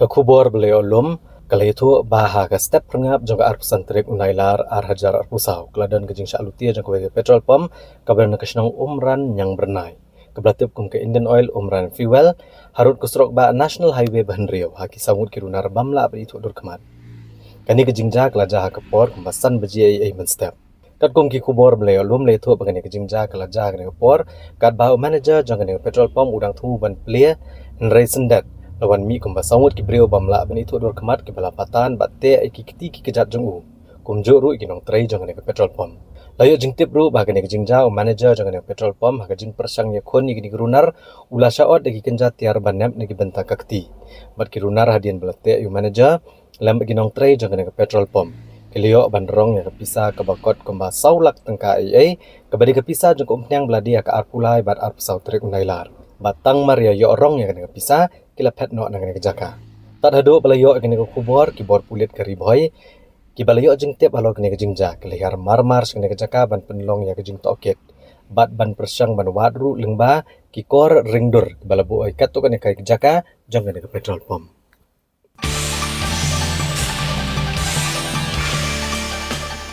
Kakubor beliau lum kala itu baha ka step rengap jangka arpusan trik unailar hajar arpusau keladan kejing syalutia jangka wege petrol pump kabar kesenang umran yang bernai kebelatip kum ke Indian Oil umran fuel harut kusrok ba National Highway bahan riau haki sangut kirunar bamla apa itu dur kemat kani kejing ja kala jaha kepor kembasan beji ai men step kat kum ki kubor beliau lum le tu bagani kejing ja kala jaha kani kepor kat ba manager jangka ni petrol pump udang tu ban plia nrai sendat lawan mi kumba sangut ki brio bamla ben itu dor kemat ki balapatan batte ki kiti ki kejat jengu kum joru ki nong trai jangan ke petrol pump layo jing tip ru bagan ke jing jao manager jangan ke petrol pump ha jing persang ye khon ni runar ula saot ki kenja tiar banap ni benta kakti bat ki runar hadian belate yu manager lam ki nong trai jangan ke petrol pump kelio bandrong ya kepisa ke bakot kumba saulak tengka ai kebadi kepisa jeng umnyang beladi ka arpulai bat arpsau trik unailar batang maria yo orong ya kena kepisa kila pet no nang jaka tad hado balayo kene ko kubor kibor pulit kari boy ki balayo jing tiap alo kene jing ja kelihar marmar kene jaka ban penlong ya jing toket bat ban persang ban wadru lengba ki kor ringdur balabu ai kat to kene kai jaka jang kene petrol pump